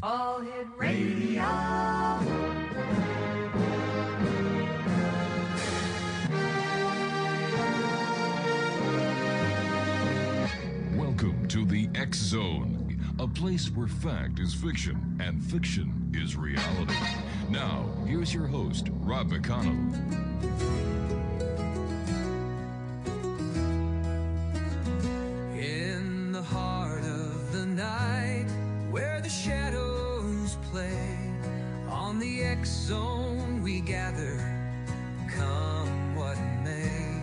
All Hit Radio. Welcome to the X Zone, a place where fact is fiction and fiction is reality. Now, here's your host, Rob McConnell. In the heart of the night, where the shadows play, on the X Zone we gather, come what may,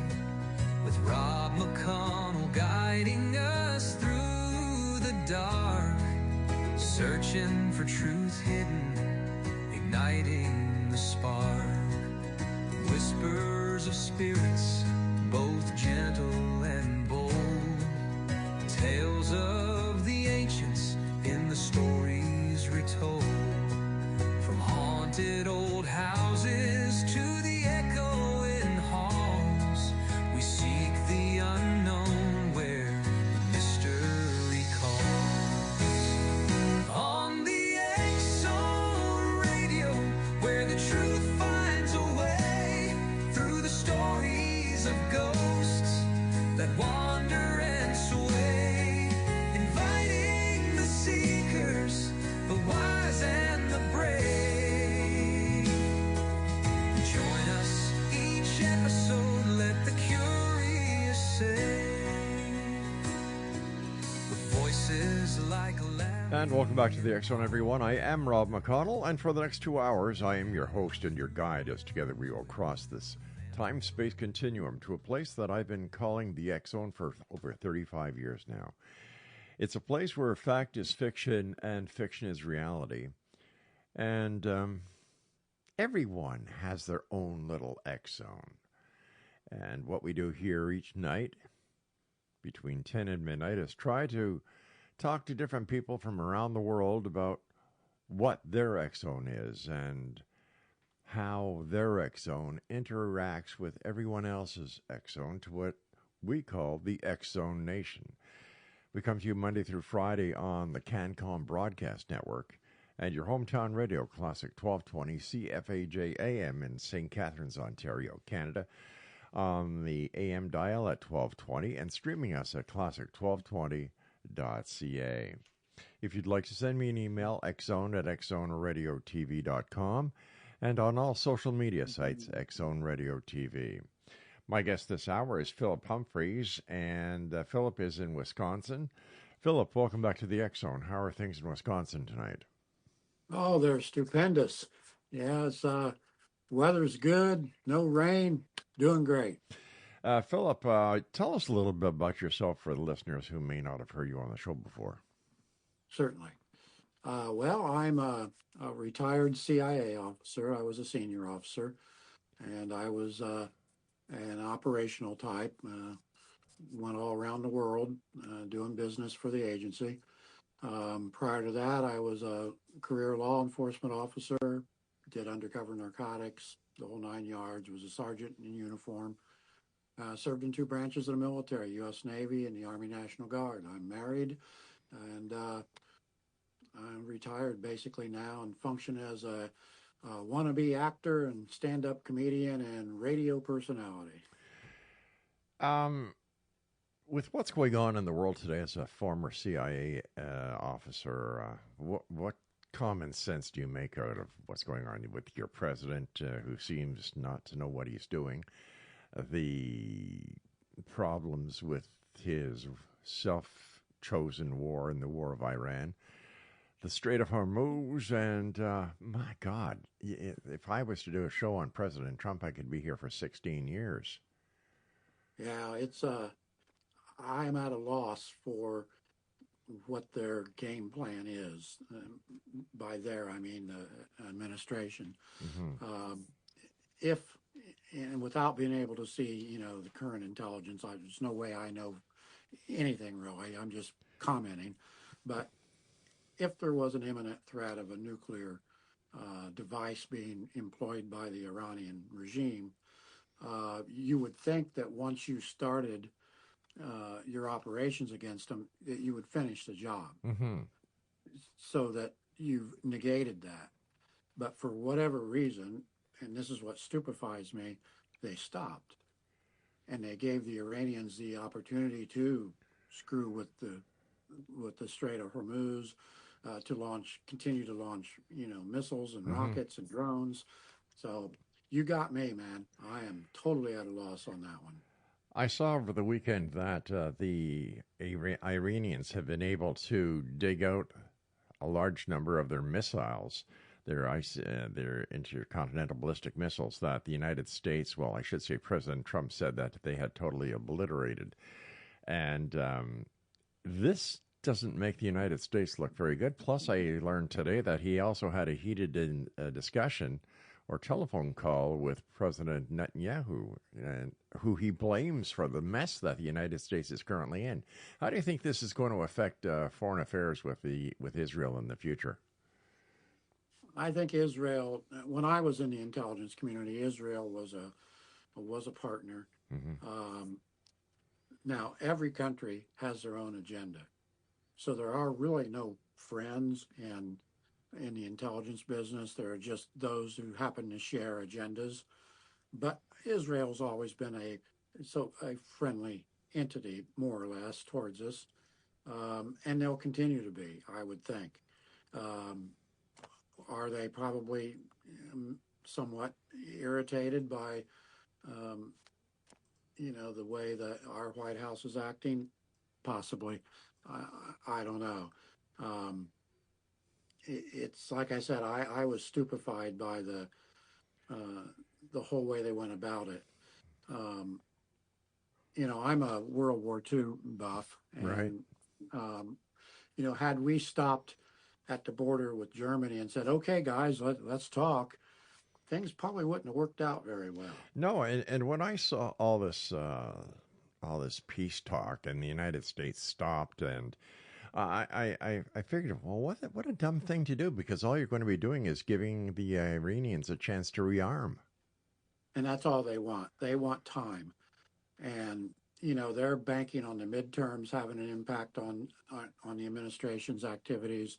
with Rob McConnell guiding us through the dark, searching for truth hidden, igniting the spark. Whispers of spirits, both gentle and bold, tales of the ancients in the stories retold. From haunted old houses to the echoing halls, we seek the unknown where mystery calls. On the X-Zone Radio, where the truth finds a way through the stories of ghosts that wander and sway, inviting the seekers, the wise and the brave. Join us each episode, let the curious say, with voices like a lamb. And welcome back to the X Zone, everyone. I am Rob McConnell, and for the next 2 hours, I am your host and your guide as together we will cross this time-space continuum to a place that I've been calling the X Zone for over 35 years now. It's a place where fact is fiction and fiction is reality. And everyone has their own little X Zone. And what we do here each night between 10 and midnight is try to talk to different people from around the world about what their X Zone is and how their X Zone interacts with everyone else's X Zone to what we call the X Zone Nation. We come to you Monday through Friday on the CanCom Broadcast Network and your hometown radio, Classic 1220 CFAJ AM in St. Catharines, Ontario, Canada, on the AM dial at 1220 and streaming us at classic1220.ca. If you'd like to send me an email, xzone@xzoneradiotv.com, and on all social media sites, X-Zone Radio TV. My guest this hour is Philip Humphries, and Philip is in Wisconsin. Philip, welcome back to the X-Zone. How are things in Wisconsin tonight? Oh, they're stupendous. Yeah, it's weather's good, no rain, doing great. Philip, tell us a little bit about yourself for the listeners who may not have heard you on the show before. Certainly. Well, I'm a retired CIA officer. I was a senior officer, and I was an operational type. Went all around the world doing business for the agency. Prior to that, I was a career law enforcement officer, did undercover narcotics, the whole 9 yards, was a sergeant in uniform. Served in 2 branches of the military, U.S. Navy and the Army National Guard. I'm married, and I'm retired basically now and function as a wannabe actor and stand-up comedian and radio personality. With what's going on in the world today as a former CIA officer, what common sense do you make out of what's going on with your president who seems not to know what he's doing, the problems with his self-chosen war in the war of Iran, the Strait of Hormuz, and my God, if I was to do a show on President Trump, I could be here for 16 years. Yeah, it's I'm at a loss for what their game plan is. By their, I mean the administration. Mm-hmm. If, and without being able to see, the current intelligence, there's no way I know anything really. I'm just commenting. But if there was an imminent threat of a nuclear device being employed by the Iranian regime, you would think that once you started your operations against them, that you would finish the job. Mm-hmm. so that you've negated that. But for whatever reason, and this is what stupefies me, they stopped and they gave the Iranians the opportunity to screw with the Strait of Hormuz, to continue to launch, missiles and rockets and drones. So you got me, man. I am totally at a loss on that one. I saw over the weekend that the Iranians have been able to dig out a large number of their missiles, their intercontinental ballistic missiles that the United States, well, I should say President Trump said that they had totally obliterated. And this doesn't make the United States look very good. Plus, I learned today that he also had a heated discussion or telephone call with President Netanyahu, who he blames for the mess that the United States is currently in. How do you think this is going to affect foreign affairs with Israel in the future? I think Israel, when I was in the intelligence community, Israel was a partner. Now, every country has their own agenda. So there are really no friends in the intelligence business. There are just those who happen to share agendas. But Israel's always been a friendly entity, more or less, towards us. And they'll continue to be, I would think. Are they probably somewhat irritated by, the way that our White House is acting? Possibly. I don't know. It's like I said, I was stupefied by the whole way they went about it. I'm a World War II buff, and Right. Had we stopped at the border with Germany and said, "Okay, guys, let's talk," things probably wouldn't have worked out very well. No, and when I saw all this peace talk and the United States stopped, and I figured, well, what a dumb thing to do, because all you're going to be doing is giving the Iranians a chance to rearm. And that's all they want. They want time, and they're banking on the midterms having an impact on the administration's activities,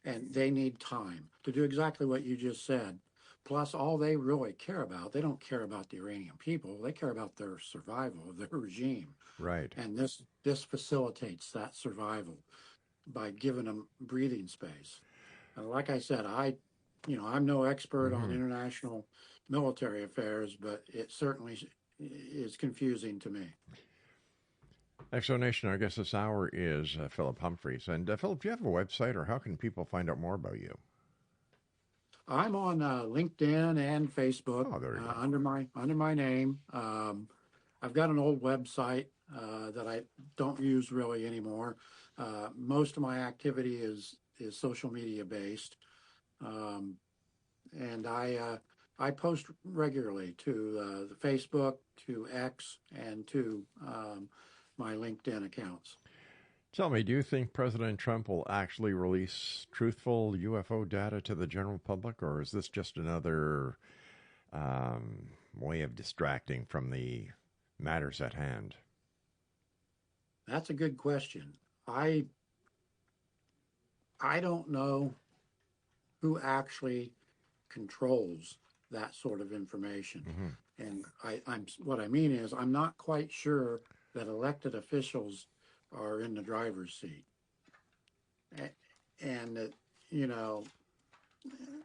and they need time to do exactly what you just said. Plus, all they really care about, they don't care about the Iranian people. They care about their survival of their regime. Right. And this facilitates that survival by giving them breathing space. Like I said, I'm no expert on international military affairs, but it certainly is confusing to me. Explanation, our guest this hour is Philip Humphries. And Philip, do you have a website, or how can people find out more about you? I'm on LinkedIn and Facebook under my name. I've got an old website that I don't use really anymore. Most of my activity is social media based, and I post regularly to the Facebook, to X, and to my LinkedIn accounts. Tell me, do you think President Trump will actually release truthful UFO data to the general public, or is this just another way of distracting from the matters at hand? That's a good question. I don't know who actually controls that sort of information. And what I mean is, I'm not quite sure that elected officials are in the driver's seat. And that,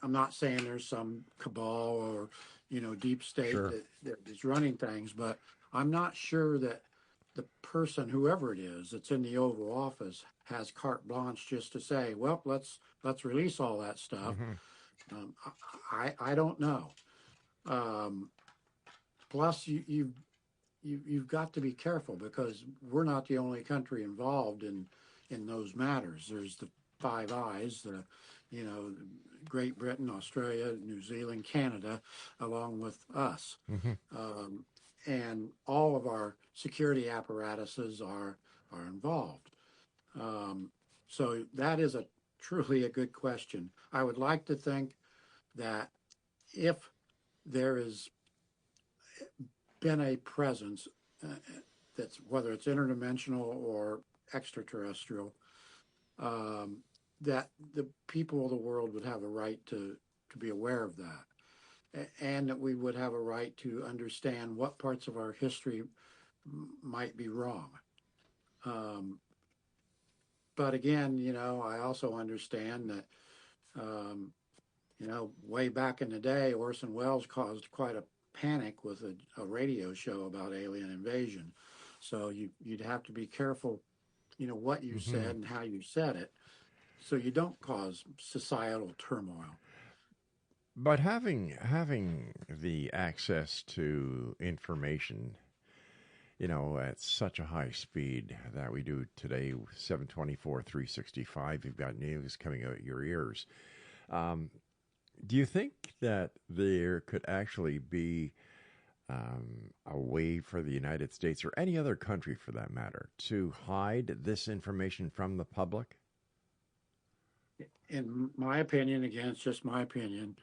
I'm not saying there's some cabal or, deep state that is running things, but I'm not sure that the person, whoever it is, that's in the Oval Office has carte blanche just to say, well, let's release all that stuff. I don't know. Plus, you've got to be careful, because we're not the only country involved in those matters. There's the Five Eyes, Great Britain, Australia, New Zealand, Canada, along with us. And all of our security apparatuses are involved. So that is truly a good question. I would like to think that if there has been a presence that's, whether it's interdimensional or extraterrestrial, that the people of the world would have a right to be aware of that, and that we would have a right to understand what parts of our history might be wrong. Um, but again, I also understand that, way back in the day, Orson Welles caused quite a panic with a radio show about alien invasion. So you'd have to be careful, what you Hmm. said and how you said it, so you don't cause societal turmoil. But having the access to information, at such a high speed that we do today, 724, 365, you've got news coming out your ears. Um, do you think that there could actually be a way for the United States or any other country for that matter to hide this information from the public? In my opinion, again, it's just my opinion,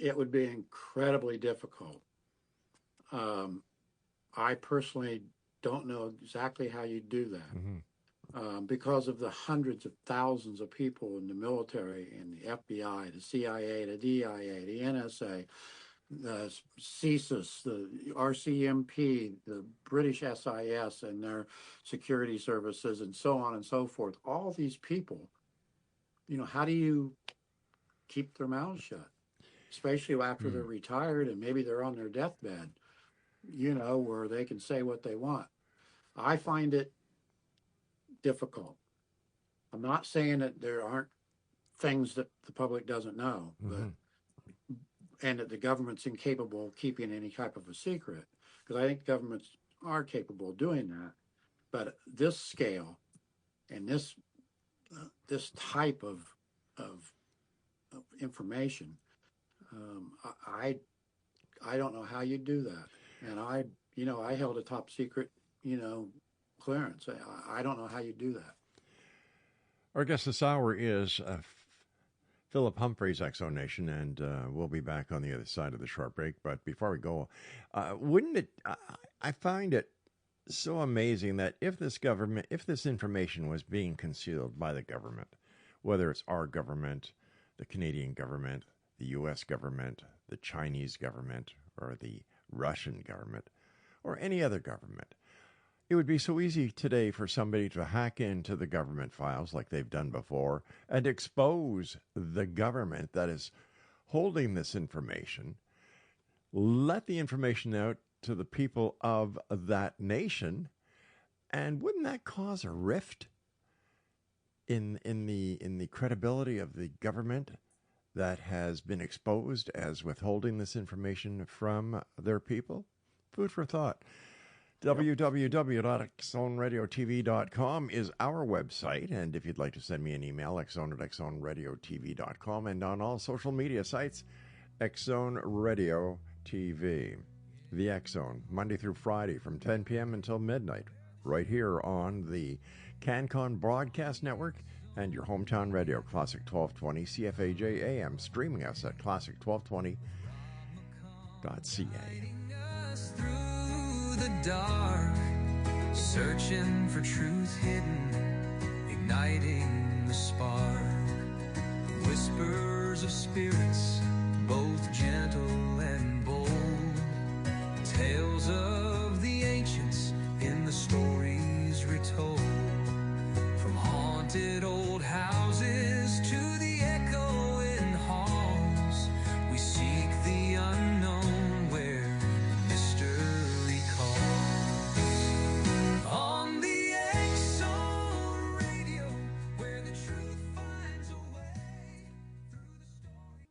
it would be incredibly difficult. Um, I personally don't know exactly how you do that, Hmm. because of the hundreds of thousands of people in the military and the FBI, the CIA, the DIA, the NSA, the CSIS, the RCMP, the British SIS and their security services, and so on and so forth. All these people, how do you keep their mouths shut, especially after they're retired and maybe they're on their deathbed, where they can say what they want? I find it difficult. I'm not saying that there aren't things that the public doesn't know, but Hmm. and that the government's incapable of keeping any type of a secret, because I think governments are capable of doing that. But this scale and this type of, of information, I I don't know how you do that. And I held a top secret, you know, clearance. I don't know how you do that. Our guest this hour is Philip Humphries, Exonation, and we'll be back on the other side of the short break. But before we go, wouldn't it? I find it so amazing that if this information was being concealed by the government, whether it's our government, the Canadian government, the U.S. government, the Chinese government, or the Russian government, or any other government, it would be so easy today for somebody to hack into the government files like they've done before and expose the government that is holding this information, let the information out to the people of that nation, and wouldn't that cause a rift in the credibility of the government that has been exposed as withholding this information from their people? Food for thought. Yep. www.xzoneradiotv.com is our website, and if you'd like to send me an email, xzone@xzoneradiotv.com, and on all social media sites, Xzone Radio TV. The X Zone, Monday through Friday from 10 p.m. until midnight, right here on the CanCon Broadcast Network and your hometown radio, Classic 1220 CFAJ AM, streaming us at classic1220.ca. Us through the dark, searching for truth hidden, igniting the spark. Whispers of spirits, both gentle and bold. Tales of the ancients in the stories retold. From haunted old houses to the echoing halls, we seek the unknown where mystery calls. On the X-Zone Radio, where the truth finds a way through the story.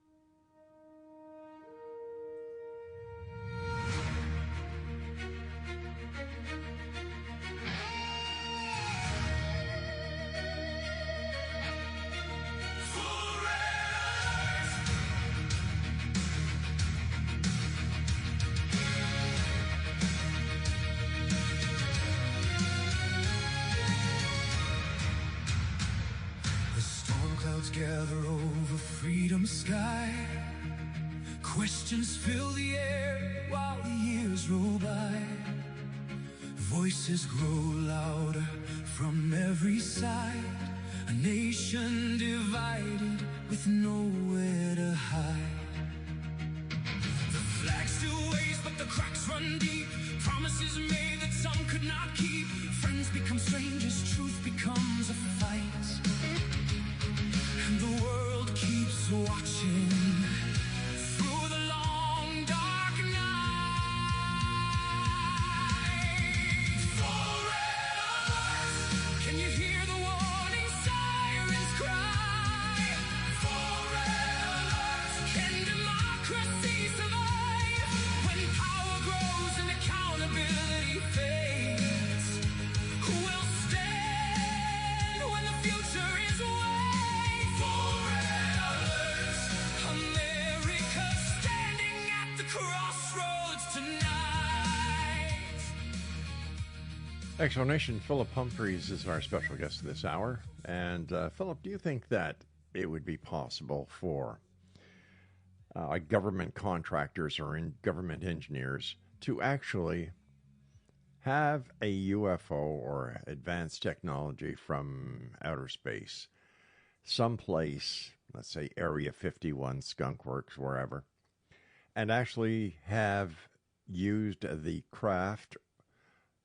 The storm clouds gather over freedom's sky. Questions fill the air while the years roll by. Voices grow louder from every side. A nation divided with nowhere to hide. The flag still waves, but the cracks run deep. Promises made that some could not keep. Friends become strangers, truth becomes a fight. And the world keeps watching through the long dark night. For red alert, can you hear the warning sirens cry? For red alert, can democracy survive? When power grows and accountability fades, who will stand when the future is away? For red alert, America standing at the crossroads tonight. Explanation. Philip Humphries is our special guest this hour. And Philip, do you think that it would be possible for government contractors or government engineers to actually have a UFO or advanced technology from outer space, someplace, let's say Area 51, Skunk Works, wherever, and actually have used the craft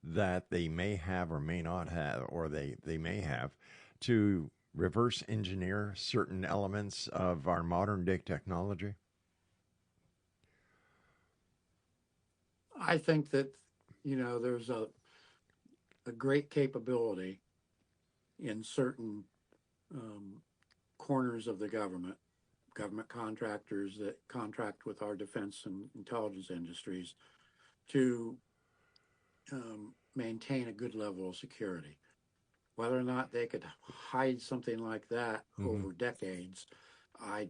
that they may have or may not have, or they may have, to reverse engineer certain elements of our modern day technology? I think that, there's a great capability in certain corners of the government contractors that contract with our defense and intelligence industries to maintain a good level of security. Whether or not they could hide something like that over decades, I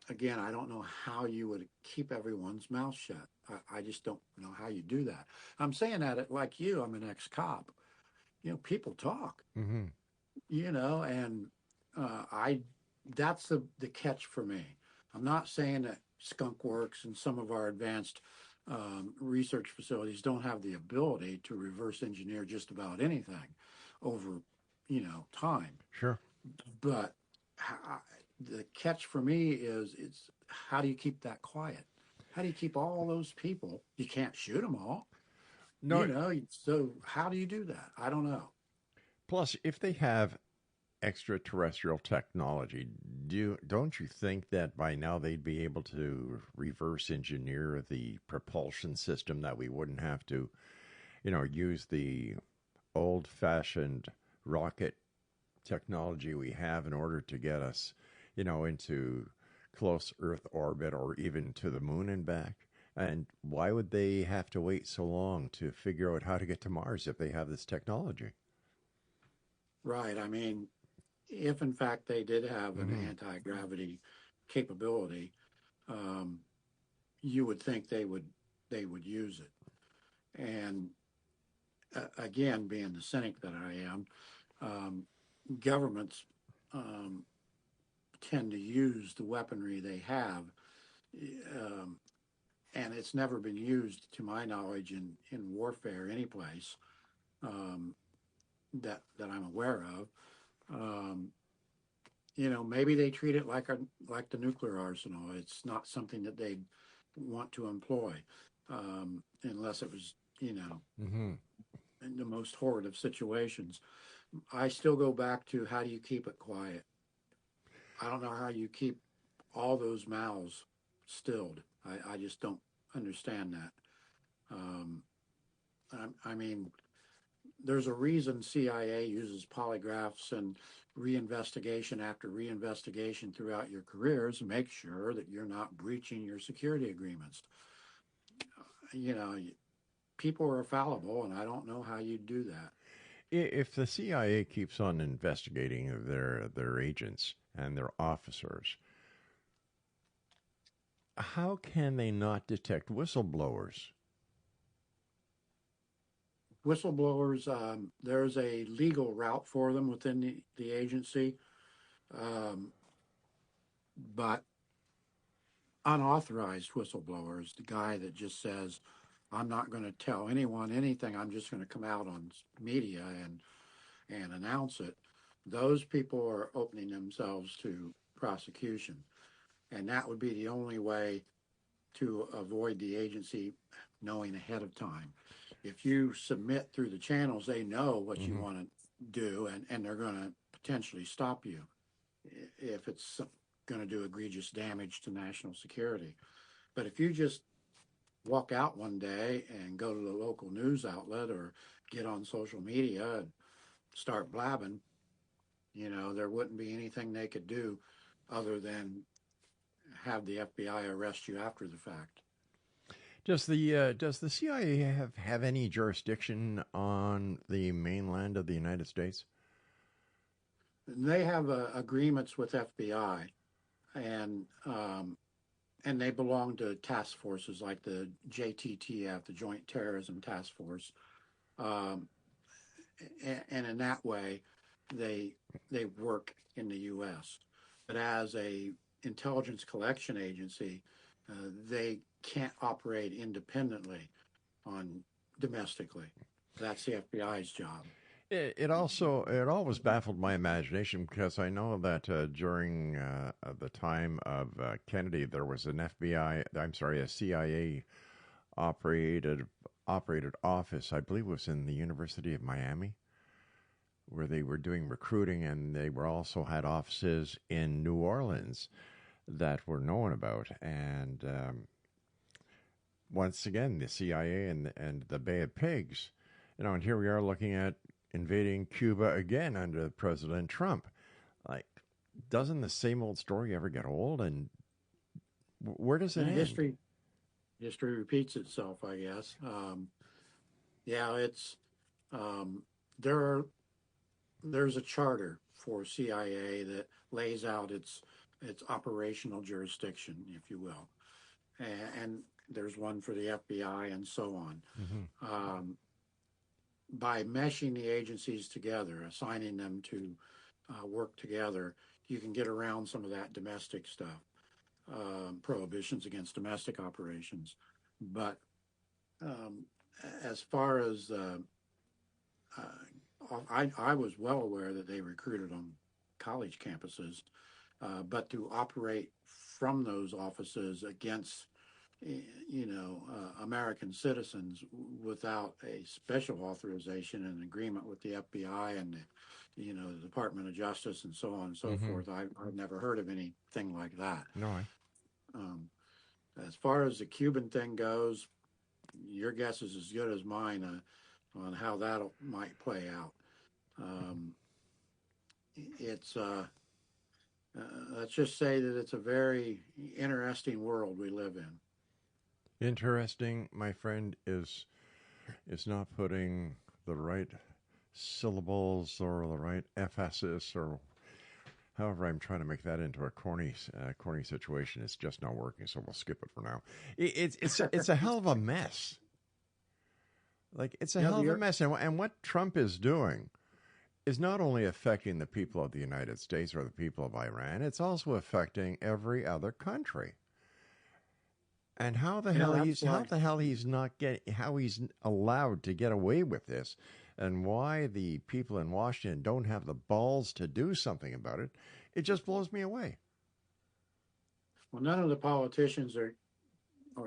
don't know how you would keep everyone's mouth shut. I just don't know how you do that. I'm saying that like you, I'm an ex-cop. People talk, Mm-hmm. and that's the catch for me. I'm not saying that Skunk Works and some of our advanced research facilities don't have the ability to reverse engineer just about anything over, time. Sure. But the catch for me is it's how do you keep that quiet? How do you keep all those people? You can't shoot them all. No. So how do you do that? I don't know. Plus, if they have extraterrestrial technology, don't you think that by now they'd be able to reverse engineer the propulsion system, that we wouldn't have to, use the old-fashioned rocket technology we have in order to get us, into close Earth orbit or even to the moon and back? And why would they have to wait so long to figure out how to get to Mars if they have this technology? Right. I mean, if in fact they did have an anti-gravity capability, you would think they would use it. And again, being the cynic that I am, governments tend to use the weaponry they have, and it's never been used, to my knowledge, in warfare anyplace that I'm aware of. Maybe they treat it like the nuclear arsenal. It's not something that they'd want to employ unless it was, in the most horrid of situations. I still go back to how do you keep it quiet? I don't know how you keep all those mouths stilled. I just don't understand that. I mean, there's a reason CIA uses polygraphs and reinvestigation after reinvestigation throughout your careers to make sure that you're not breaching your security agreements. People are fallible, and I don't know how you do that. If the CIA keeps on investigating their agents and their officers, how can they not detect whistleblowers? Whistleblowers, there's a legal route for them within the agency, but unauthorized whistleblowers, the guy that just says, I'm not going to tell anyone anything, I'm just going to come out on media and announce it. those people are opening themselves to prosecution. And that would be the only way to avoid the agency knowing ahead of time. If you submit through the channels, they know what you Mm-hmm. want to do, and they're going to potentially stop you if it's going to do egregious damage to national security. But if you just walk out one day and go to the local news outlet or get on social media and start blabbing, there wouldn't be anything they could do other than have the FBI arrest you after the fact. Does the CIA have any jurisdiction on the mainland of the United States? They have agreements with FBI, and they belong to task forces like the JTTF, the Joint Terrorism Task Force, um, and in that way, they work in the U.S. But as a intelligence collection agency, they can't operate independently on domestically. That's the FBI's job. It always baffled my imagination because I know that during the time of Kennedy, there was an a CIA operated office. I believe it was in the University of Miami, where they were doing recruiting, and they were also had offices in New Orleans that were known about. And once again, the CIA and the Bay of Pigs, and here we are looking at invading Cuba again under President Trump. Like, doesn't the same old story ever get old? And where does it end? History repeats itself, I guess. Yeah, it's um, there's a charter for CIA that lays out its operational jurisdiction, if you will, and there's one for the FBI and so on. Mm-hmm. By meshing the agencies together, assigning them to work together, you can get around some of that domestic stuff, prohibitions against domestic operations. But um, as far as I was well aware that they recruited on college campuses, but to operate from those offices against American citizens without a special authorization and agreement with the FBI and the Department of Justice and so on and so Mm-hmm. forth. I've never heard of anything like that. No, Um, as far as the Cuban thing goes, your guess is as good as mine on how that might play out. Um, it's let's just say that it's a very interesting world we live in. interesting, my friend, is not putting the right syllables or the right emphasis or however I'm trying to make that into a corny situation. It's just not working, so we'll skip it for now. It's a hell of a mess. Like, it's a hell of a mess, and what Trump is doing is not only affecting the people of the United States or the people of Iran, it's also affecting every other country. And how the hell he's allowed to get away with this, and why the people in Washington don't have the balls to do something about it, it just blows me away. Well, none of the politicians are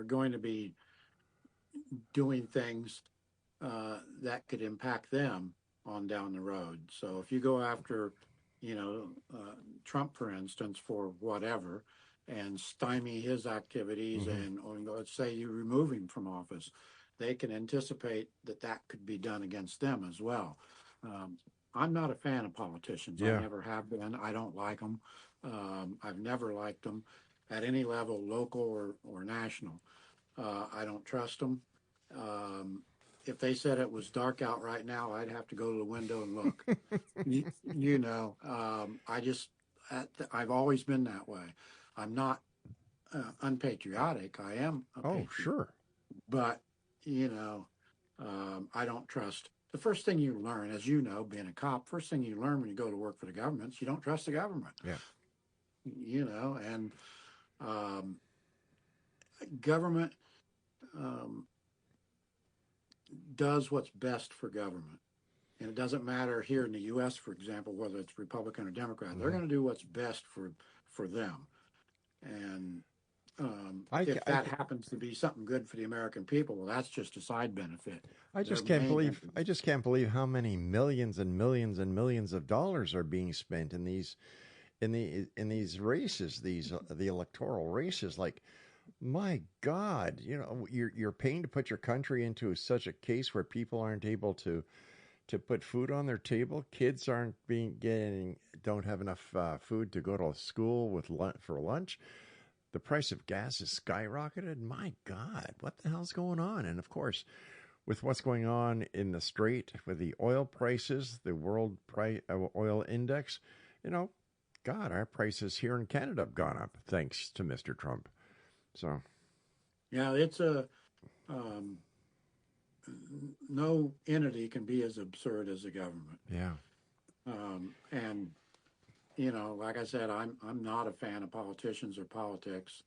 going to be doing things that could impact them on down the road. So if you go after, Trump, for instance, for whatever, and stymie his activities, Mm-hmm. or let's say you remove him from office, they can anticipate that could be done against them as well. I'm not a fan of politicians. I Yeah. never have been. I don't like them. I've never liked them at any level, local or national. I don't trust them. If they said it was dark out right now, I'd have to go to the window and look. I've always been that way. I'm not unpatriotic. I am a Oh, patriot. sure. But, I don't trust. The first thing you learn, as you know, being a cop, first thing you learn when you go to work for the government is you don't trust the government. Yeah. And government does what's best for government. And it doesn't matter here in the U.S., for example, whether it's Republican or Democrat. They're going to do what's best for them. And if that happens to be something good for the American people, well, that's just a side benefit. I just can't believe how many millions and millions and millions of dollars are being spent in these races, the electoral races. Like, my God, you're paying to put your country into such a case where people aren't able to put food on their table. Kids don't have enough food to go to school for lunch. The price of gas is skyrocketed. My God, what the hell's going on? And of course, with what's going on in the Strait, with the oil prices, the world oil index, God, our prices here in Canada have gone up thanks to Mr. Trump. So, yeah, it's no entity can be as absurd as the government. Yeah. And like I said, I'm not a fan of politicians or politics.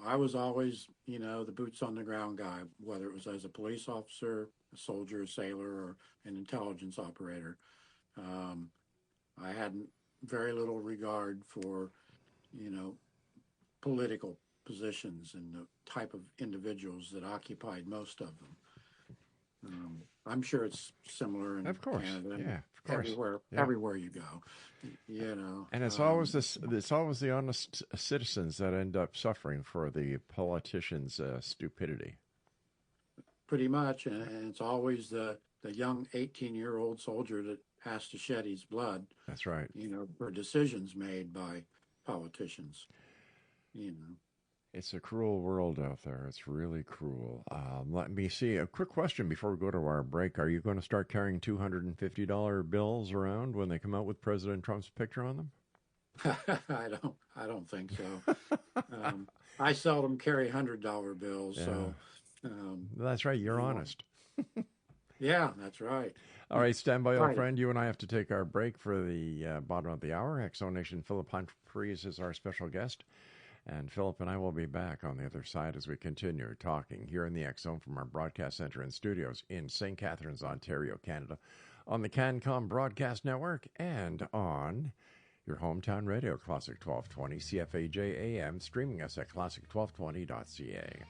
I was always, the boots on the ground guy, whether it was as a police officer, a soldier, a sailor, or an intelligence operator. I had very little regard for, political positions and the type of individuals that occupied most of them. I'm sure it's similar in Canada. Yeah, of course. Everywhere you go, And it's always it's always the honest citizens that end up suffering for the politicians' stupidity. Pretty much, and it's always the young 18-year-old soldier that has to shed his blood. That's right. For decisions made by politicians. It's a cruel world out there. It's really cruel. Let me see. A quick question before we go to our break. Are you going to start carrying $250 bills around when they come out with President Trump's picture on them? I don't think so. I seldom carry $100 bills. Yeah. So that's right. You're honest. Yeah, that's right. All right, stand by, old friend. You and I have to take our break for the bottom of the hour. Exo Nation Philip Humphries is our special guest. And Philip and I will be back on the other side as we continue talking here in the X Zone from our broadcast center and studios in St. Catharines, Ontario, Canada, on the CanCom Broadcast Network and on your hometown radio, Classic 1220, CFAJ AM, streaming us at classic1220.ca.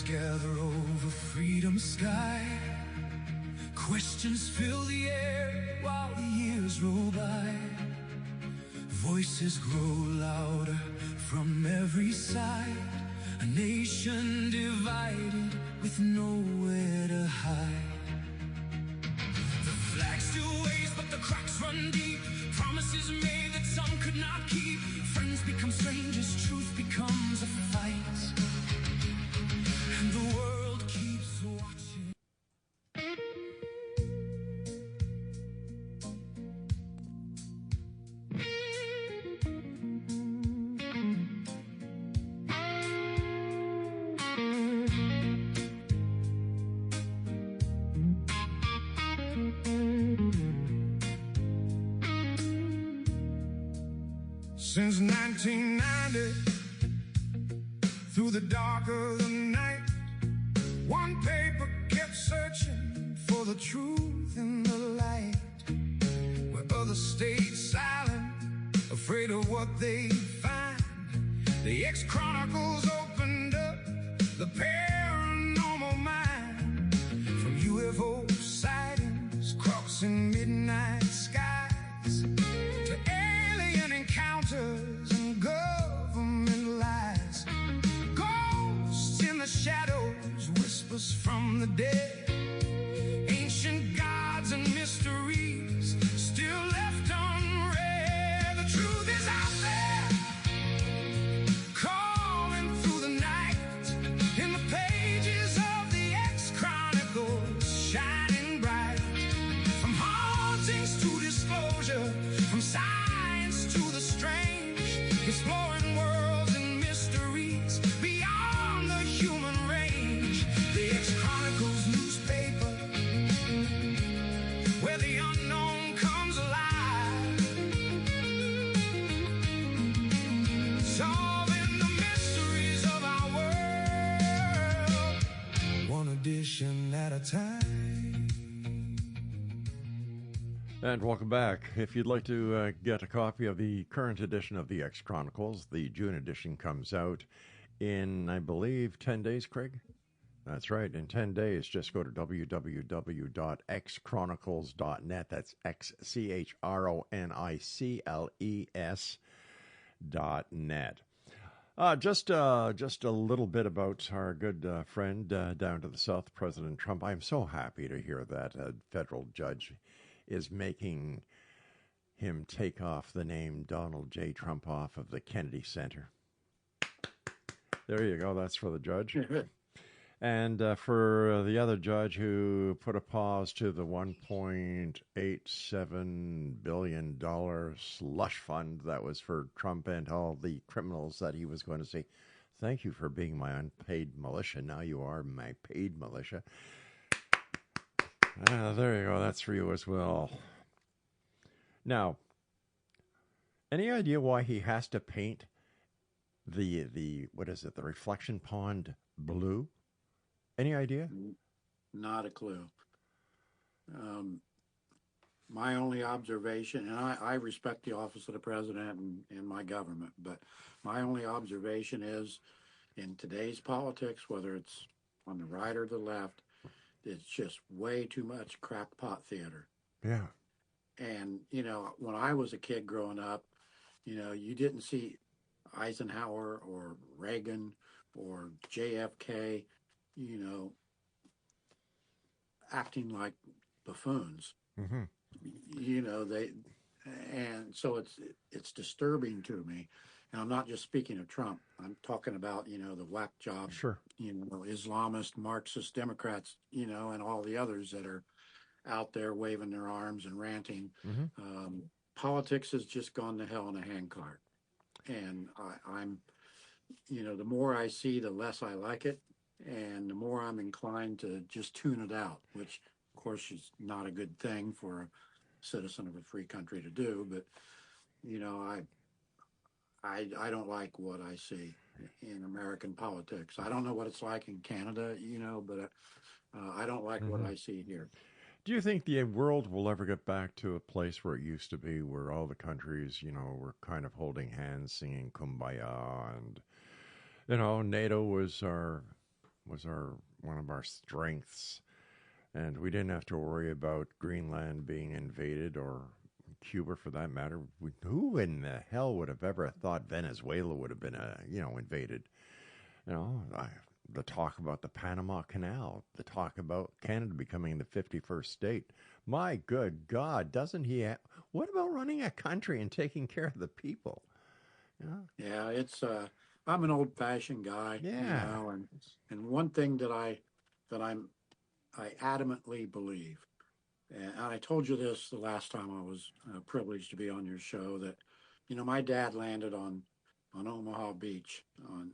Gather over freedom's sky. Questions fill the air while the years roll by. Voices grow louder from every side. A nation divided with nowhere to hide. The flag still waves, but the cracks run deep. Promises made that some could not keep. Friends become strangers, truth becomes a fight. And the world keeps watching. Since 1990, through the dark of the night, one paper kept searching for the truth in the light, where others stayed silent, afraid of what they'd find. The X-Chronicles opened up the paranormal mind, from UFO sightings crossing midnight skies to alien encounters and government lies. Ghosts in the shadows, whispers from the dead, ancient gods and mysteries still left unread. The truth is out there, calling through the night, in the pages of the X-Chronicles, shining bright. From hauntings to disclosure, from science to the strange, exploring worlds and mysteries beyond the human range. And welcome back. If you'd like to get a copy of the current edition of the X Chronicles, the June edition comes out in, I believe, 10 days, Craig? That's right. In 10 days, just go to www.xchronicles.net. That's XCHRONICLES.net. Just a little bit about our good friend down to the south, President Trump. I'm so happy to hear that a federal judge is making him take off the name Donald J. Trump off of the Kennedy Center. There you go. That's for the judge. And for the other judge who put a pause to the $1.87 billion slush fund that was for Trump and all the criminals that he was going to say, thank you for being my unpaid militia. Now you are my paid militia. There you go. That's for you as well. Now, any idea why he has to paint the what is it, the reflection pond blue? Any idea? Not a clue. My only observation, and I respect the office of the president and my government, but my only observation is in today's politics, whether it's on the right or the left, it's just way too much crackpot theater. Yeah. And, when I was a kid growing up, you didn't see Eisenhower or Reagan or JFK, acting like buffoons. Mm-hmm. And so it's disturbing to me. And I'm not just speaking of Trump. I'm talking about, the whack job, Sure. Islamist, Marxist Democrats, and all the others that are out there waving their arms and ranting. Mm-hmm. Politics has just gone to hell in a handcart. And I'm, the more I see, the less I like it. And the more I'm inclined to just tune it out, which, of course, is not a good thing for a citizen of a free country to do. But, I don't like what I see in American politics. I don't know what it's like in Canada, but I don't like what I see here. Do you think the world will ever get back to a place where it used to be, where all the countries, were kind of holding hands, singing "Kumbaya," and NATO was one of our strengths, and we didn't have to worry about Greenland being invaded or Cuba, for that matter. Who in the hell would have ever thought Venezuela would have been, invaded? The talk about the Panama Canal, the talk about Canada becoming the 51st state. My good God, doesn't he? What about running a country and taking care of the people? Yeah, it's. I'm an old-fashioned guy. Yeah. And one thing that I adamantly believe, and I told you this the last time I was privileged to be on your show, that my dad landed on Omaha Beach on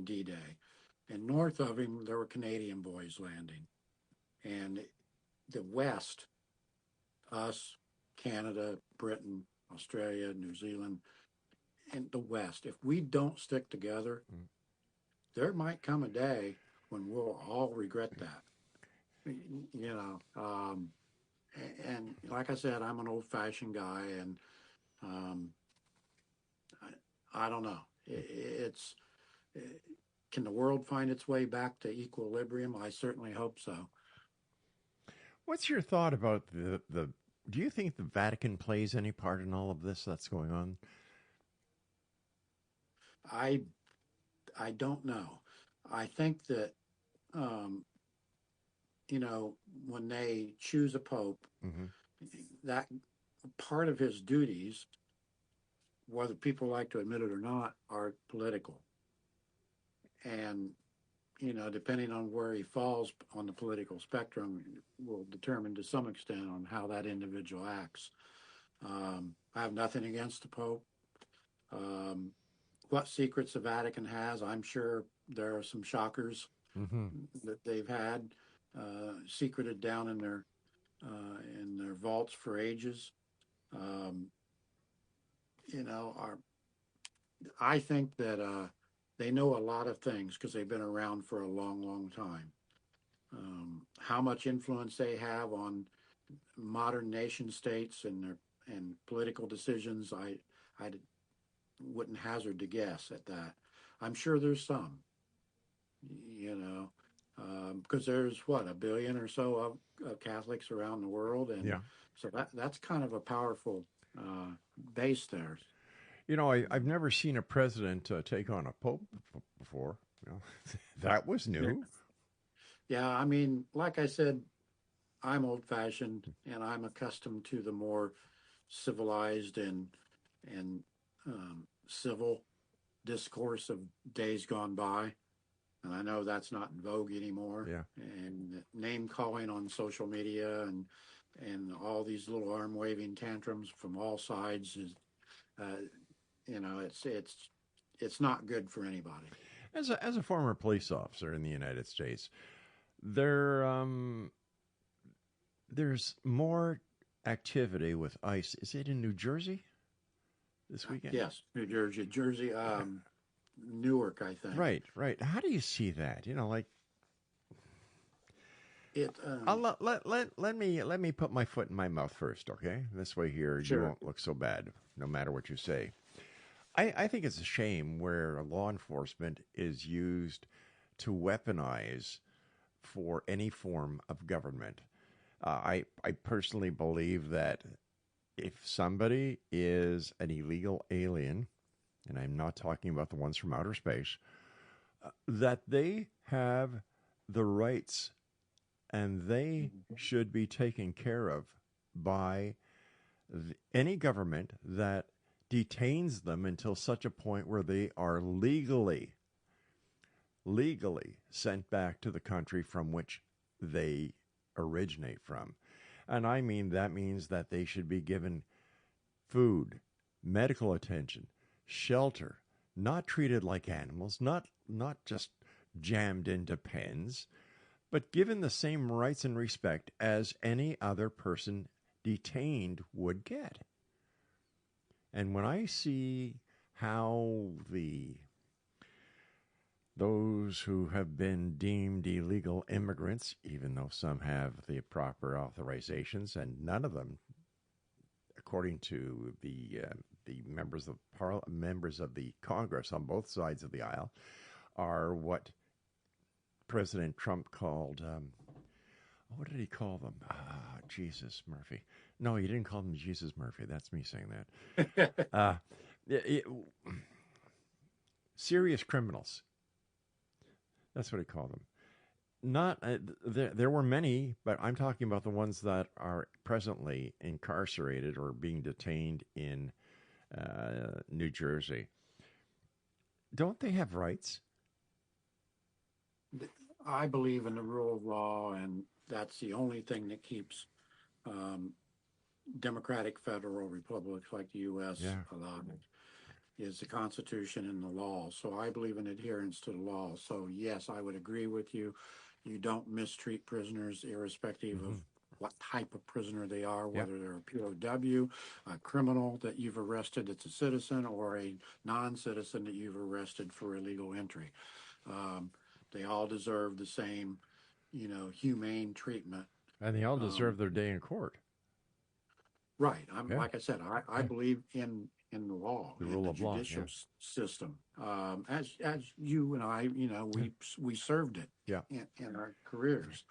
D-Day. And north of him, there were Canadian boys landing. And the West, us, Canada, Britain, Australia, New Zealand, and the West, if we don't stick together, there might come a day when we'll all regret that. And like I said, I'm an old-fashioned guy, and I don't know. Can the world find its way back to equilibrium? I certainly hope so. What's your thought about the do you think the Vatican plays any part in all of this that's going on? I don't know. I think that, when they choose a pope, that part of his duties, whether people like to admit it or not, are political. And, depending on where he falls on the political spectrum, will determine to some extent on how that individual acts. I have nothing against the Pope. What secrets the Vatican has, I'm sure there are some shockers that they've had secreted down in their vaults for ages. I think that they know a lot of things because they've been around for a long, long time. How much influence they have on modern nation states and their and political decisions, I wouldn't hazard to guess at that. I'm sure there's some, you know, because there's what, a billion or so of Catholics around the world, and Yeah. so that's kind of a powerful base there. You know, I've never seen a president take on a pope before. You know, that was new. Yeah, I mean, like I said, I'm old fashioned and I'm accustomed to the more civilized and civil discourse of days gone by. And I know that's not in vogue anymore. Yeah. And name calling on social media and all these little arm waving tantrums from all sides is, uh, it's not good for anybody. As a former police officer in the United States, there there's more activity with ICE. Is it in New Jersey this weekend? Yes, Jersey, Newark, I think. Right, right. How do you see that? You know, like It let me put my foot in my mouth first, okay? This way here you Sure. won't look so bad, no matter what you say. I think it's a shame where law enforcement is used to weaponize for any form of government. I personally believe that if somebody is an illegal alien, and I'm not talking about the ones from outer space, that they have the rights and they should be taken care of by any government that detains them until such a point where they are legally sent back to the country from which they originate from. And I mean, that means that they should be given food, medical attention, shelter, not treated like animals, not just jammed into pens, but given the same rights and respect as any other person detained would get. And when I see how those who have been deemed illegal immigrants, even though some have the proper authorizations, and none of them, according to the members of the Congress on both sides of the aisle, are what President Trump called. What did he call them? Jesus Murphy. No, he didn't call them Jesus Murphy. That's me saying that. Serious criminals. That's what he called them. Not there were many, but I'm talking about the ones that are presently incarcerated or being detained in New Jersey. Don't they have rights? I believe in the rule of law, and that's the only thing that keeps um, democratic federal republics like the U.S. Yeah. alive is the Constitution and the law. So I believe in adherence to the law. So yes, I would agree with you. You don't mistreat prisoners, irrespective of what type of prisoner they are, whether they're a POW, a criminal that you've arrested that's a citizen, or a non-citizen that you've arrested for illegal entry. They all deserve the same, humane treatment. And they all deserve their day in court. Right. Yeah. Like I said, I believe in the law, The in rule the of law, judicial system. As you and I, we served it Yeah. in our careers.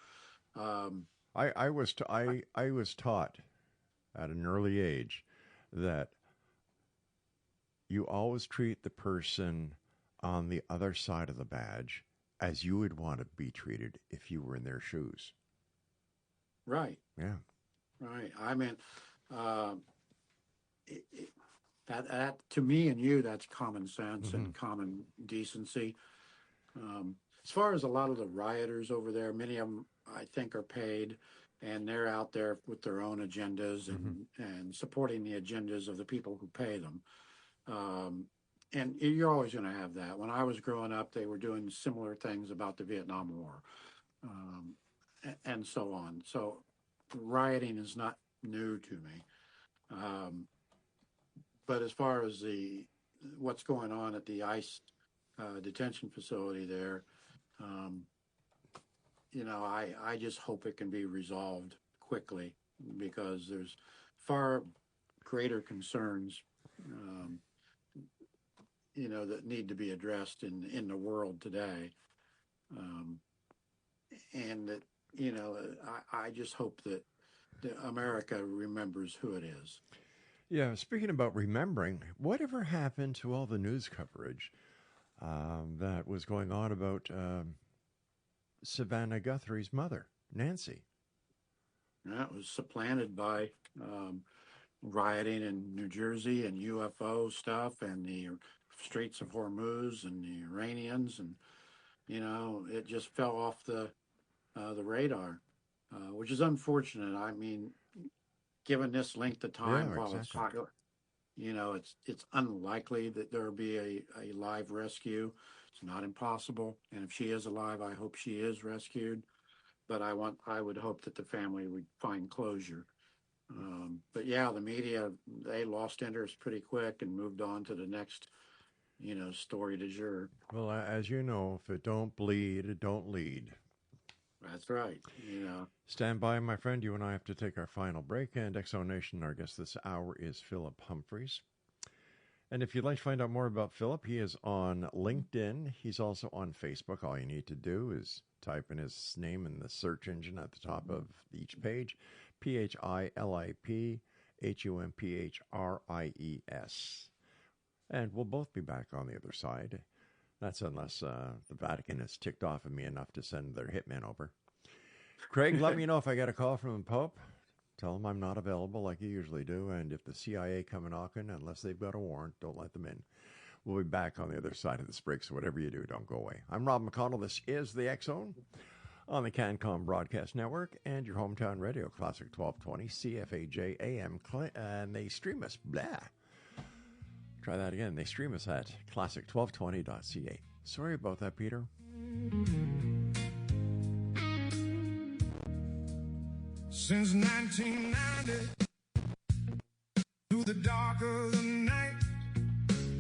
I was taught at an early age that you always treat the person on the other side of the badge as you would want to be treated if you were in their shoes. Right. Yeah. Right. I mean, that to me and you, that's common sense and common decency. As far as a lot of the rioters over there, many of them I think are paid, and they're out there with their own agendas and supporting the agendas of the people who pay them. And you're always going to have that. When I was growing up, they were doing similar things about the Vietnam War, and so on. So rioting is not new to me. But as far as what's going on at the ICE detention facility there, I just hope it can be resolved quickly because there's far greater concerns, um, that need to be addressed in the world today. Um, and that, I just hope that America remembers who it is. Yeah, speaking about remembering, whatever happened to all the news coverage that was going on about Savannah Guthrie's mother, Nancy? That was supplanted by rioting in New Jersey and UFO stuff and the Straits of Hormuz and the Iranians, and it just fell off the radar, which is unfortunate. I mean, given this length of time Yeah, while it's exactly. hot, it's unlikely that there will be a live rescue. It's not impossible, and if she is alive, I hope she is rescued. But I would hope that the family would find closure. But yeah, the media, they lost interest pretty quick and moved on to the next, story du jour. Well, as you know, if it don't bleed, it don't lead. That's right. Stand by, my friend. You and I have to take our final break. And Exonation, our guest this hour is Philip Humphries. And if you'd like to find out more about Philip, he is on LinkedIn. He's also on Facebook. All you need to do is type in his name in the search engine at the top of each page, PhilipHumphrys. And we'll both be back on the other side. That's unless the Vatican has ticked off at me enough to send their hitman over. Craig, let me know if I get a call from the Pope. Tell them I'm not available like you usually do. And if the CIA come knocking, unless they've got a warrant, don't let them in. We'll be back on the other side of this break, so whatever you do, don't go away. I'm Rob McConnell. This is the X Zone on the CanCom Broadcast Network and your hometown radio, Classic 1220, CFAJ AM. And they stream us, Try that again. They stream us at classic1220.ca. Sorry about that, Peter. Since 1990, through the dark of the night,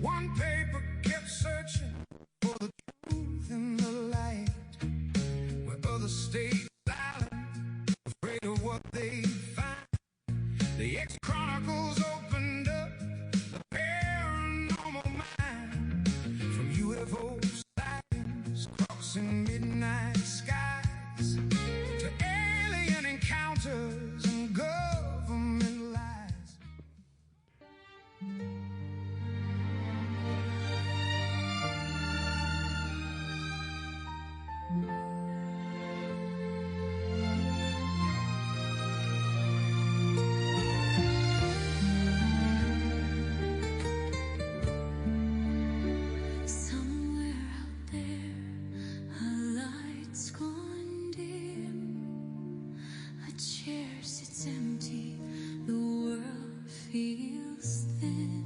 one paper kept searching for the truth in the light, where others stayed silent, afraid of what they find. The X-Chronicles opened up the paranormal mind, from UFO sightings crossing midnight skies to alien encounters and government lies. Somewhere out there, a light's gone dim. A chair sits empty, the world feels thin.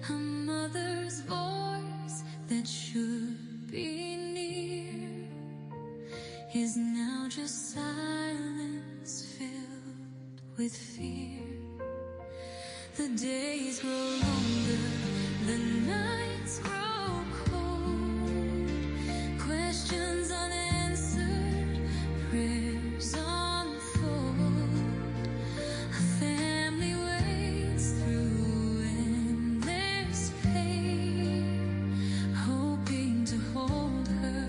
A mother's voice that should be near is now just silence filled with fear. The days grow longer, the nights grow cold. Questions unanswered, prayers unfold. A family waits through endless pain, hoping to hold her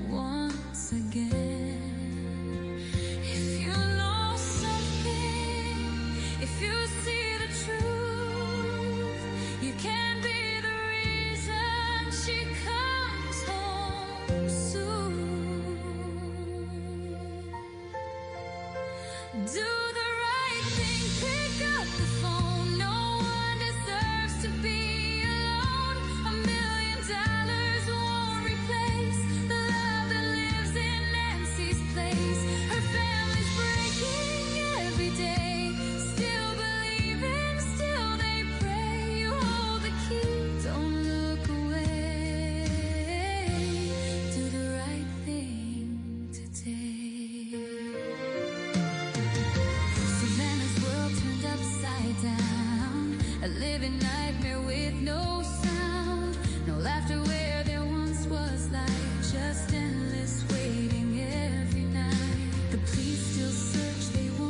once again. If you know something, if you see the truth, you can be the reason she comes home soon. Do the right thing, pick up the phone. No one deserves to be alone. $1 million won't replace the love that lives in Nancy's place. Her family's breaking every day, still believing, still they pray. You hold the key, don't look away. Do the right thing today. Savannah's world turned upside down, a living nightmare with no sound, no laughter where there once was light, just endless waiting every night. The police still search, they won't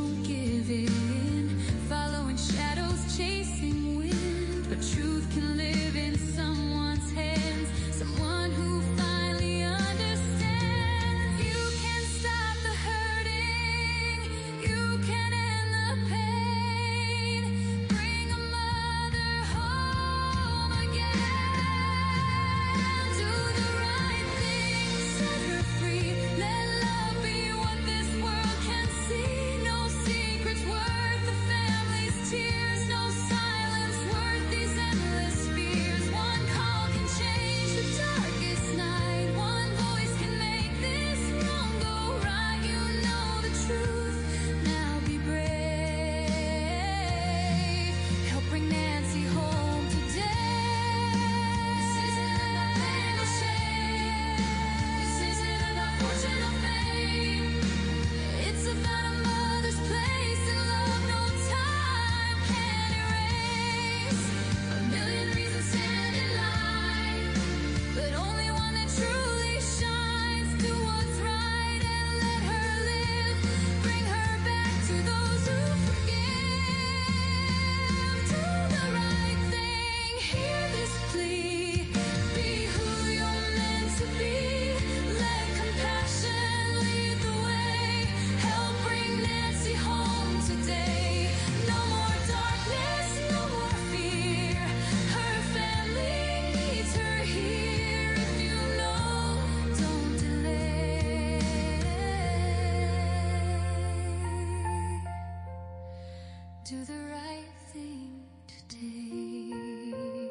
Do the right thing today.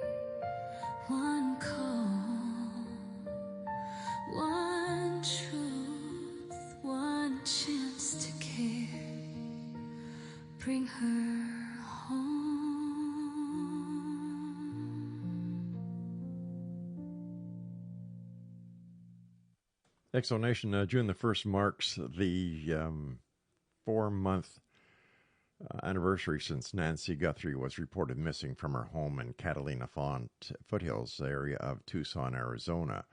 One call, one truth, one chance to care. Bring her home. Exonation, June the 1st marks the 4-month anniversary since Nancy Guthrie was reported missing from her home in Catalina Font foothills area of Tucson, Arizona.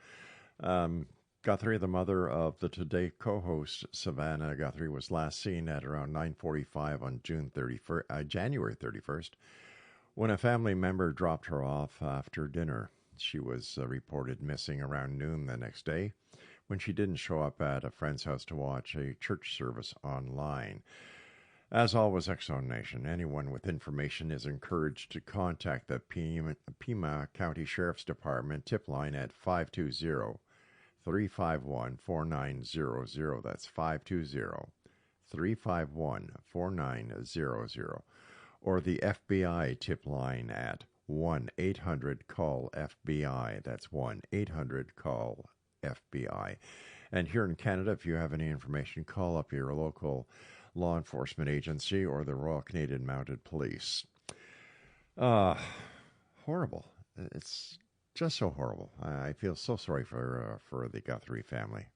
Guthrie, the mother of the Today co-host Savannah Guthrie, was last seen at around 9:45 on January 31st, when a family member dropped her off after dinner. She was reported missing around noon the next day, when she didn't show up at a friend's house to watch a church service online. As always, Exxon Nation, anyone with information is encouraged to contact the Pima County Sheriff's Department tip line at 520-351-4900. That's 520-351-4900. Or the FBI tip line at 1-800-CALL-FBI. That's 1-800-CALL-FBI. And here in Canada, if you have any information, call up your local law enforcement agency or the Royal Canadian Mounted Police. Horrible. It's just so horrible. I feel so sorry for the Guthrie family.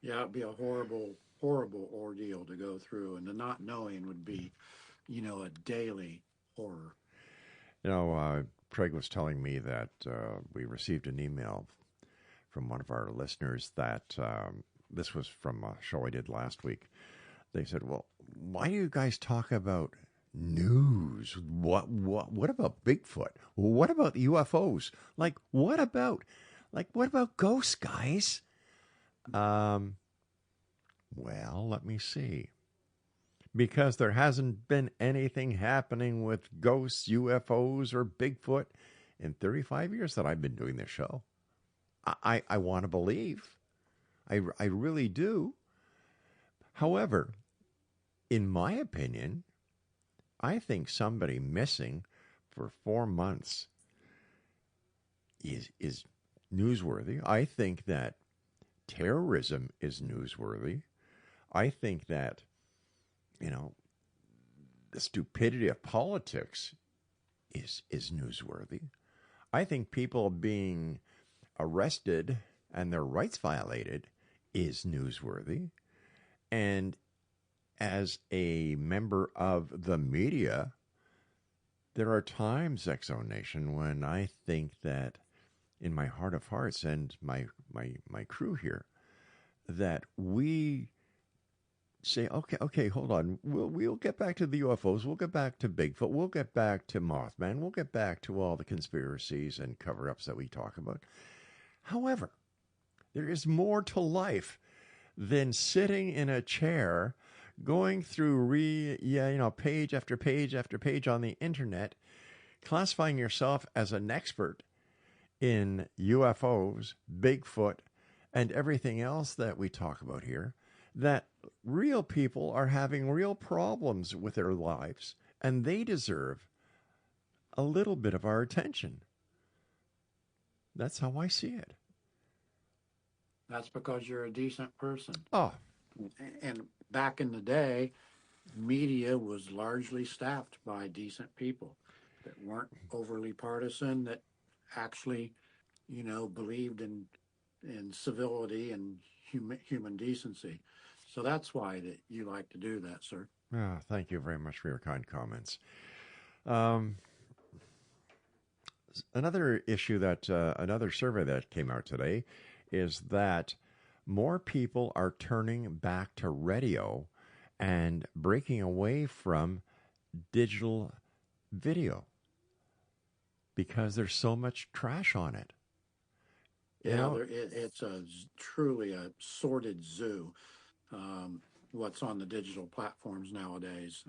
Yeah, it'd be a horrible, horrible ordeal to go through, and the not knowing would be, a daily horror. Craig was telling me that we received an email from one of our listeners that this was from a show I did last week. They said, "Well, why do you guys talk about news? What about Bigfoot? What about UFOs? What about ghosts, guys?" Well, let me see. Because there hasn't been anything happening with ghosts, UFOs, or Bigfoot in 35 years that I've been doing this show. I want to believe. I really do. However, in my opinion, I think somebody missing for 4 months is newsworthy. I think that terrorism is newsworthy. I think that, the stupidity of politics is newsworthy. I think people being arrested and their rights violated is newsworthy. And as a member of the media, there are times, Exo Nation, when I think that in my heart of hearts and my crew here, that we say, okay, hold on. We'll get back to the UFOs. We'll get back to Bigfoot. We'll get back to Mothman. We'll get back to all the conspiracies and cover-ups that we talk about. However, there is more to life than sitting in a chair, going through page after page after page on the internet, classifying yourself as an expert in UFOs, Bigfoot, and everything else that we talk about here, that real people are having real problems with their lives, and they deserve a little bit of our attention. That's how I see it. That's because you're a decent person. Oh. And back in the day, media was largely staffed by decent people that weren't overly partisan, that actually, believed in civility and human decency. So that's why that you like to do that, sir. Oh, thank you very much for your kind comments. Another issue another survey that came out today is that more people are turning back to radio and breaking away from digital video because there's so much trash on it. It's truly a sordid zoo, what's on the digital platforms nowadays.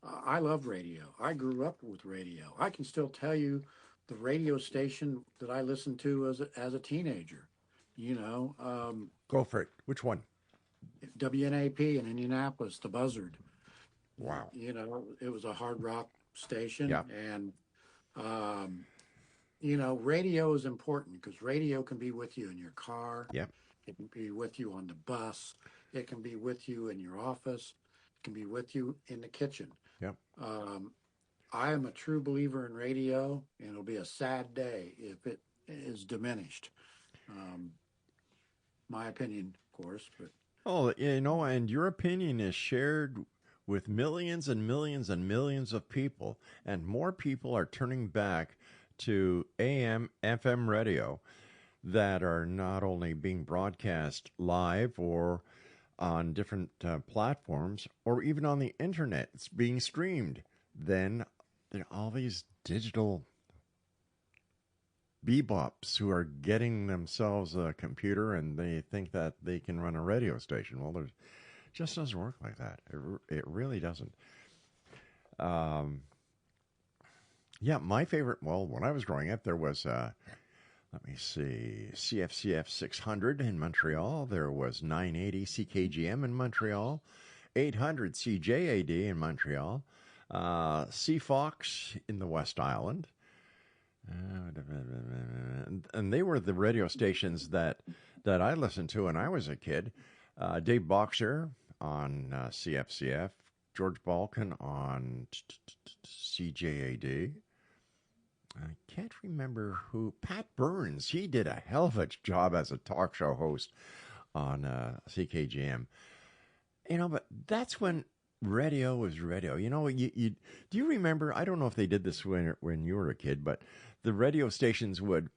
I love radio. I grew up with radio. I can still tell you the radio station that I listened to as a teenager. Go for it. Which one? WNAP in Indianapolis, the Buzzard. Wow. You know, it was a hard rock station, Yeah. and you know, radio is important because radio can be with you in your car. Yep. It can be with you on the bus. It can be with you in your office. It can be with you in the kitchen. Yep. Um, I am a true believer in radio, and it'll be a sad day if it is diminished. Um, my opinion, of course, but Oh, you know, and your opinion is shared with millions and millions and millions of people, and more people are turning back to AM, FM radio that are not only being broadcast live or on different platforms or even on the internet. It's being streamed. Then there are all these digital bebops who are getting themselves a computer and they think that they can run a radio station. Well, it just doesn't work like that. It really doesn't. Yeah, my favorite, well, when I was growing up, there was, let me see, CFCF 600 in Montreal. There was 980 CKGM in Montreal, 800 CJAD in Montreal, CFox in the West Island. And they were the radio stations that I listened to when I was a kid. Dave Boxer on CFCF, George Balkan on CJAD. I can't remember who. Pat Burns. He did a hell of a job as a talk show host on CKGM. You know, but that's when radio was radio. You know, you do you remember? I don't know if they did this when you were a kid, but the radio stations would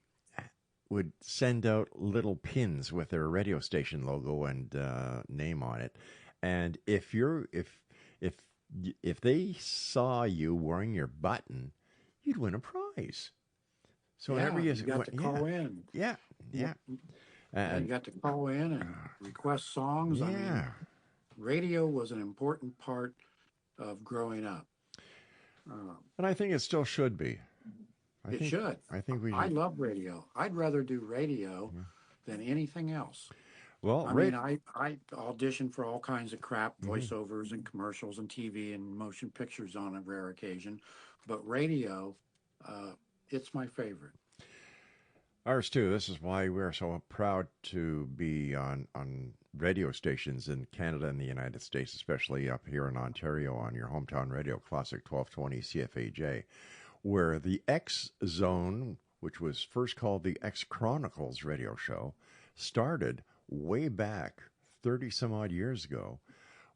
send out little pins with their radio station logo and name on it, and if they saw you wearing your button, you'd win a prize. So whenever you got to call in. Yeah. And you got to call in and request songs. Yeah. I mean, radio was an important part of growing up. And I think it still should be. It should. I think we should. I love radio. I'd rather do radio than anything else. Well, I mean, I audition for all kinds of crap, voiceovers and commercials and TV and motion pictures on a rare occasion. But radio, it's my favorite. Ours too. This is why we're so proud to be on radio stations in Canada and the United States, especially up here in Ontario on your hometown radio, Classic 1220 CFAJ, where the X Zone, which was first called the X Chronicles radio show, started way back 30 some odd years ago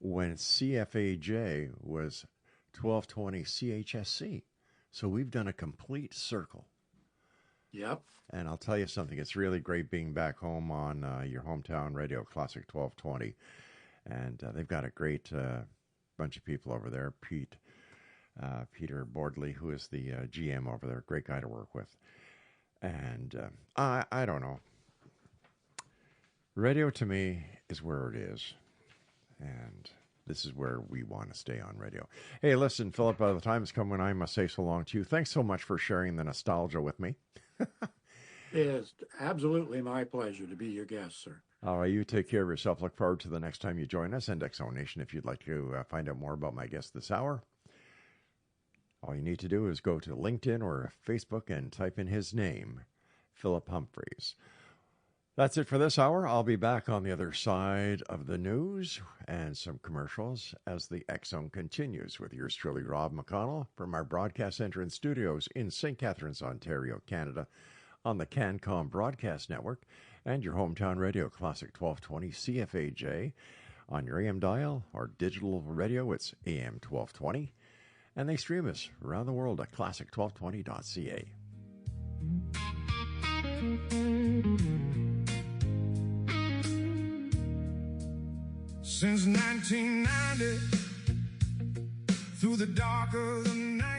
when CFAJ was 1220 CHSC. So we've done a complete circle. Yep. And I'll tell you something, it's really great being back home on your hometown radio, Classic 1220. And they've got a great bunch of people over there. Peter Bordley, who is the GM over there, great guy to work with. And I don't know. Radio to me is where it is. And this is where we want to stay on radio. Hey, listen, Philip, by the time it's come when I must say so long to you. Thanks so much for sharing the nostalgia with me. It is absolutely my pleasure to be your guest, sir. All right, you take care of yourself. Look forward to the next time you join us. And X Zone Nation, if you'd like to find out more about my guest this hour, all you need to do is go to LinkedIn or Facebook and type in his name, Philip Humphries. That's it for this hour. I'll be back on the other side of the news and some commercials as the X Zone continues with yours truly, Rob McConnell, from our broadcast center and studios in St. Catharines, Ontario, Canada, on the CanCom Broadcast Network and your hometown radio, Classic 1220 CFAJ, on your AM dial or digital radio. It's AM 1220, and they stream us around the world at classic1220.ca. Since 1990, through the dark of the night.